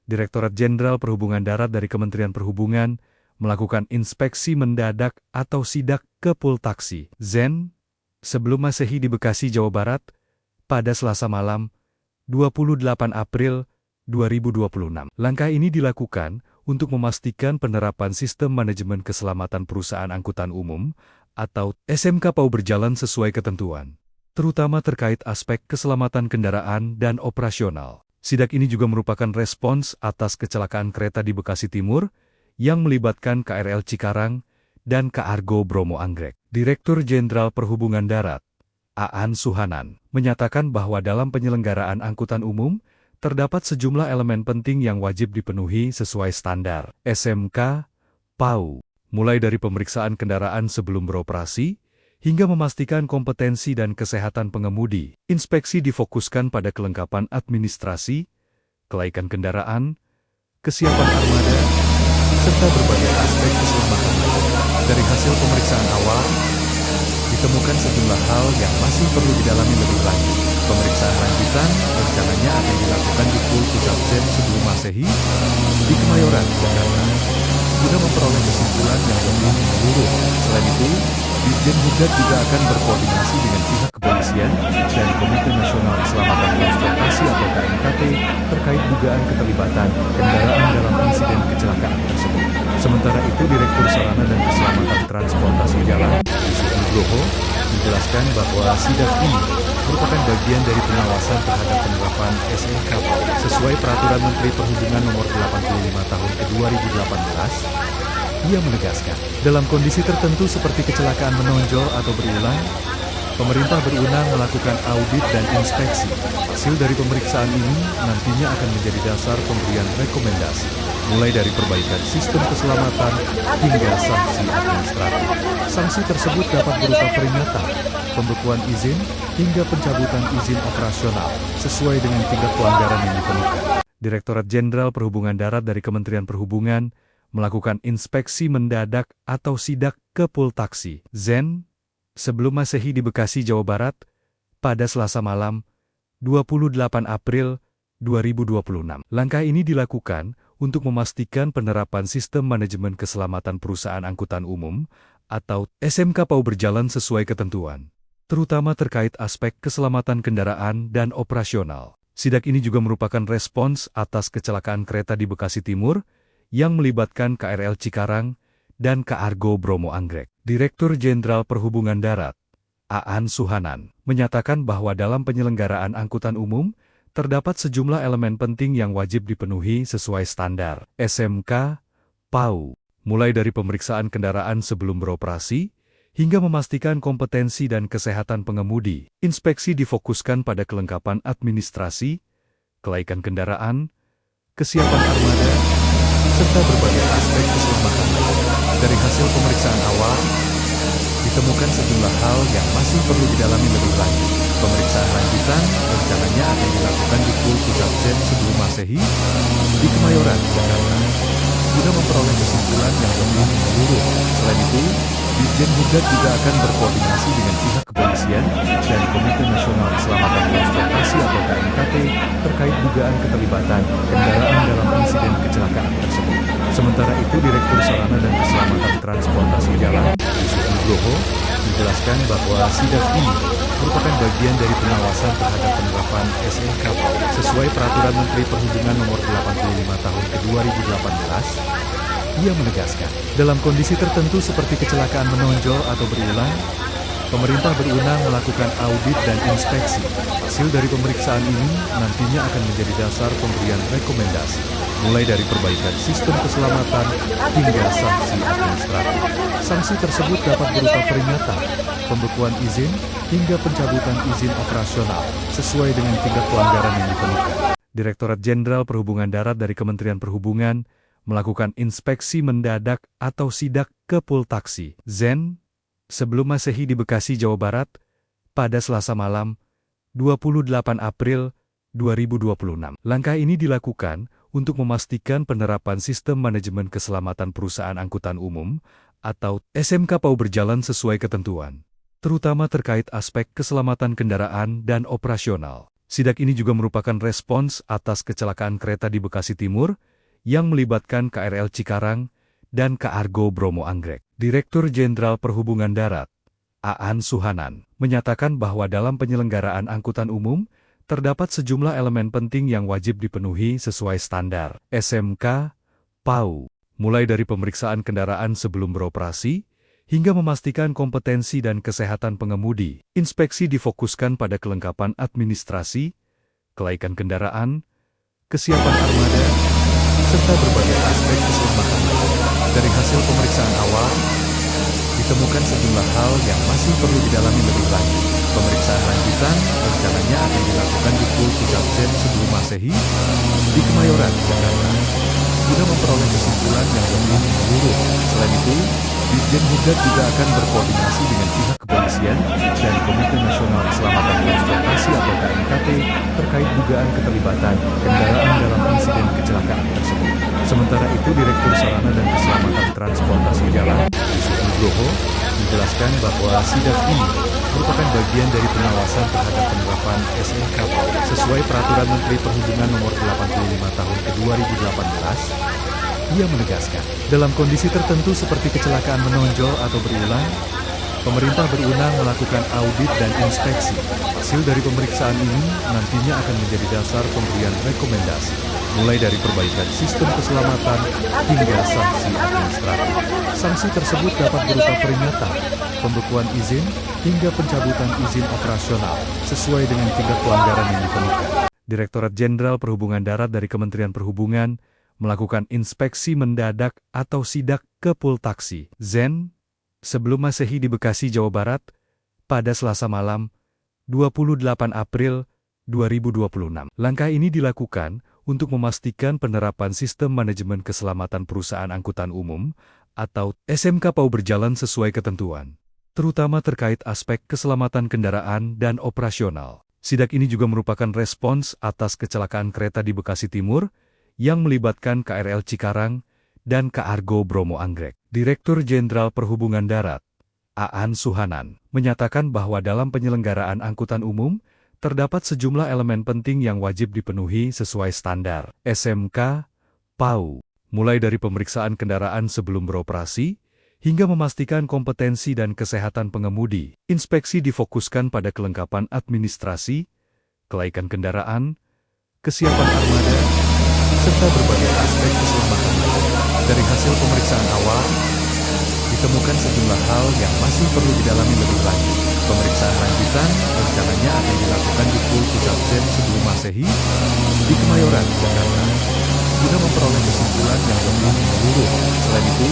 Direktorat Jenderal Perhubungan Darat dari Kementerian Perhubungan melakukan inspeksi mendadak atau sidak ke Pool Taksi Zen sebelum Masehi di Bekasi, Jawa Barat, pada Selasa malam, 28 April 2026. Langkah ini dilakukan untuk memastikan penerapan Sistem Manajemen Keselamatan Perusahaan Angkutan Umum atau SMKPAU berjalan sesuai ketentuan, terutama terkait aspek keselamatan kendaraan dan operasional. Sidak ini juga merupakan respons atas kecelakaan kereta di Bekasi Timur yang melibatkan KRL Cikarang dan Kaargo Bromo Anggrek. Direktur Jenderal Perhubungan Darat, Aan Suhanan, menyatakan bahwa dalam penyelenggaraan angkutan umum, terdapat sejumlah elemen penting yang wajib dipenuhi sesuai standar SMK PAU, mulai dari pemeriksaan kendaraan sebelum beroperasi, hingga memastikan kompetensi dan kesehatan pengemudi. Inspeksi difokuskan pada kelengkapan administrasi, kelaikan kendaraan, kesiapan armada, serta berbagai aspek keselamatan lainnya. Dari hasil pemeriksaan awal, ditemukan sejumlah hal yang masih perlu didalami lebih lanjut. Pemeriksaan lanjutan rencananya akan dilakukan di Pool Pusat Zen sebelum Masehi di Kemayoran, Jakarta, guna memperoleh kesimpulan yang lebih menyeluruh. Selain itu, Ditjen Hubdat juga akan berkoordinasi dengan pihak kepolisian dan Komite Nasional Keselamatan Transportasi atau KNKT terkait dugaan keterlibatan kendaraan dalam insiden kecelakaan tersebut. Sementara itu, Direktur Sarana dan Keselamatan Transportasi Jalan, Yusuf Nugroho, menjelaskan bahwa sidak ini merupakan bagian dari pengawasan terhadap penerapan SMKPAU sesuai Peraturan Menteri Perhubungan Nomor 85 Tahun ke-2018. Ia menegaskan, dalam kondisi tertentu seperti kecelakaan menonjol atau berulang, pemerintah berwenang melakukan audit dan inspeksi. Hasil dari pemeriksaan ini nantinya akan menjadi dasar pemberian rekomendasi, mulai dari perbaikan sistem keselamatan hingga sanksi administratif. Sanksi tersebut dapat berupa peringatan, pembekuan izin, hingga pencabutan izin operasional, sesuai dengan tingkat pelanggaran yang ditemukan. Direktorat Jenderal Perhubungan Darat dari Kementerian Perhubungan melakukan inspeksi mendadak atau sidak ke Pool Taksi Zen sebelum Masehi di Bekasi, Jawa Barat, pada Selasa malam, 28 April 2026. Langkah ini dilakukan untuk memastikan penerapan Sistem Manajemen Keselamatan Perusahaan Angkutan Umum atau SMKPAU berjalan sesuai ketentuan, terutama terkait aspek keselamatan kendaraan dan operasional. Sidak ini juga merupakan respons atas kecelakaan kereta di Bekasi Timur yang melibatkan KRL Cikarang dan Kaargo Bromo Anggrek. Direktur Jenderal Perhubungan Darat, Aan Suhanan, menyatakan bahwa dalam penyelenggaraan angkutan umum, terdapat sejumlah elemen penting yang wajib dipenuhi sesuai standar SMK PAU, mulai dari pemeriksaan kendaraan sebelum beroperasi, hingga memastikan kompetensi dan kesehatan pengemudi. Inspeksi difokuskan pada kelengkapan administrasi, kelaikan kendaraan, kesiapan armada, serta berbagai aspek keselamatan lainnya. Dari hasil pemeriksaan awal, ditemukan sejumlah hal yang masih perlu didalami lebih lanjut. Pemeriksaan lanjutan rencananya akan dilakukan di Pool Pusat Zen sebelum Masehi di Kemayoran, Jakarta, guna memperoleh kesimpulan yang lebih menyeluruh. Selain itu, Ditjen Hubdat juga akan berkoordinasi dengan pihak kepolisian dan Komite Nasional Keselamatan Transportasi atau KNKT terkait dugaan keterlibatan kendaraan dalam insiden kecelakaan tersebut. Sementara itu, Direktur Sarana dan Keselamatan Transportasi Jalan, Yusuf Nugroho, menjelaskan bahwa sidak ini merupakan bagian dari pengawasan terhadap penerapan SMKPAU sesuai Peraturan Menteri Perhubungan Nomor 85 Tahun ke-2018. Ia menegaskan, dalam kondisi tertentu seperti kecelakaan menonjol atau berulang, pemerintah berwenang melakukan audit dan inspeksi. Hasil dari pemeriksaan ini nantinya akan menjadi dasar pemberian rekomendasi, mulai dari perbaikan sistem keselamatan hingga sanksi administratif. Sanksi tersebut dapat berupa peringatan, pembekuan izin, hingga pencabutan izin operasional, sesuai dengan tingkat pelanggaran yang ditemukan. Direktorat Jenderal Perhubungan Darat dari Kementerian Perhubungan melakukan inspeksi mendadak atau sidak ke Pool Taksi Zen sebelum Masehi di Bekasi, Jawa Barat, pada Selasa malam, 28 April 2026. Langkah ini dilakukan untuk memastikan penerapan Sistem Manajemen Keselamatan Perusahaan Angkutan Umum atau SMKPAU berjalan sesuai ketentuan, terutama terkait aspek keselamatan kendaraan dan operasional. Sidak ini juga merupakan respons atas kecelakaan kereta di Bekasi Timur yang melibatkan KRL Cikarang dan Kargo Bromo Anggrek. Direktur Jenderal Perhubungan Darat, Aan Suhanan, menyatakan bahwa dalam penyelenggaraan angkutan umum, terdapat sejumlah elemen penting yang wajib dipenuhi sesuai standar SMK, PAU, mulai dari pemeriksaan kendaraan sebelum beroperasi, hingga memastikan kompetensi dan kesehatan pengemudi. Inspeksi difokuskan pada kelengkapan administrasi, kelaikan kendaraan, kesiapan armada, serta berbagai aspek keselamatan. Dari hasil pemeriksaan awal, ditemukan sejumlah hal yang masih perlu didalami lebih lanjut. Pemeriksaan lanjutan rencananya akan dilakukan di Pul Pusat Zen sebelum Masehi di Kemayoran, Jakarta, guna memperoleh kesimpulan yang lebih menyeluruh. Selain itu, Ditjen Hubdat juga akan berkoordinasi dengan pihak kepolisian dan Komite Nasional Keselamatan Transportasi atau KNKT terkait dugaan keterlibatan kendaraan dalam insiden kecelakaan tersebut. Sementara itu, Direktur Sarana dan Keselamatan Transportasi Jalan, Yusuf Nugroho, menjelaskan bahwa sidak ini merupakan bagian dari pengawasan terhadap penerapan SMK sesuai Peraturan Menteri Perhubungan Nomor 85 Tahun ke-2018. Ia menegaskan, dalam kondisi tertentu seperti kecelakaan menonjol atau berulang, pemerintah berwenang melakukan audit dan inspeksi. Hasil dari pemeriksaan ini nantinya akan menjadi dasar pemberian rekomendasi, mulai dari perbaikan sistem keselamatan hingga sanksi administratif. Sanksi tersebut dapat berupa peringatan, pembekuan izin, hingga pencabutan izin operasional, sesuai dengan tingkat pelanggaran yang ditemukan. Direktorat Jenderal Perhubungan Darat dari Kementerian Perhubungan melakukan inspeksi mendadak atau sidak ke Pul Taksi Zen sebelum Masehi di Bekasi, Jawa Barat, pada Selasa malam, 28 April 2026. Langkah ini dilakukan untuk memastikan penerapan Sistem Manajemen Keselamatan Perusahaan Angkutan Umum atau SMK PAU berjalan sesuai ketentuan, terutama terkait aspek keselamatan kendaraan dan operasional. Sidak ini juga merupakan respons atas kecelakaan kereta di Bekasi Timur yang melibatkan KRL Cikarang dan Kargo Bromo Anggrek. Direktur Jenderal Perhubungan Darat, Aan Suhanan, menyatakan bahwa dalam penyelenggaraan angkutan umum, terdapat sejumlah elemen penting yang wajib dipenuhi sesuai standar SMK, PAU, mulai dari pemeriksaan kendaraan sebelum beroperasi, hingga memastikan kompetensi dan kesehatan pengemudi. Inspeksi difokuskan pada kelengkapan administrasi, kelaikan kendaraan, kesiapan armada, serta berbagai aspek keselamatan. Dari hasil pemeriksaan awal, ditemukan sejumlah hal yang masih perlu didalami lebih lanjut. Pemeriksaan lanjutan rencananya akan dilakukan di Pul Pusat Zen sebelum Masehi di Kemayoran, Jakarta, guna memperoleh kesimpulan yang lebih menyeluruh. Selain itu,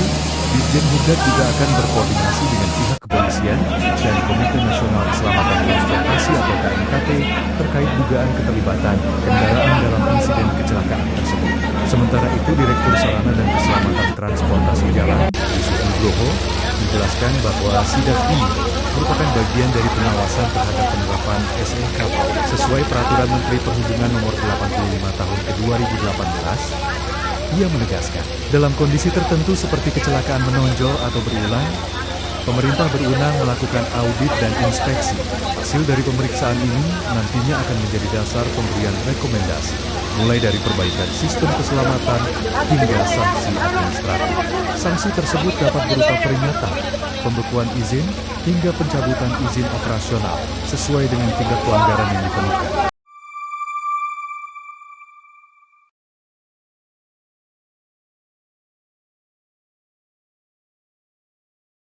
Ditjen Hubdat juga akan berkoordinasi dengan pihak kepolisian dan Komite Nasional Keselamatan Transportasi atau KNKT terkait dugaan keterlibatan kendaraan dalam insiden kecelakaan tersebut. Sementara itu, Direktur Sarana dan Keselamatan Transportasi Jalan, Yusuf Nugroho, menjelaskan bahwa sidak ini merupakan bagian dari pengawasan terhadap penerapan SMK sesuai Peraturan Menteri Perhubungan Nomor 85 Tahun ke-2018. Ia menegaskan, dalam kondisi tertentu seperti kecelakaan menonjol atau berulang, pemerintah berwenang melakukan audit dan inspeksi. Hasil dari pemeriksaan ini nantinya akan menjadi dasar pemberian rekomendasi, mulai dari perbaikan sistem keselamatan hingga sanksi administratif. Sanksi tersebut dapat berupa peringatan, pembekuan izin, hingga pencabutan izin operasional, sesuai dengan tingkat pelanggaran yang ditemukan.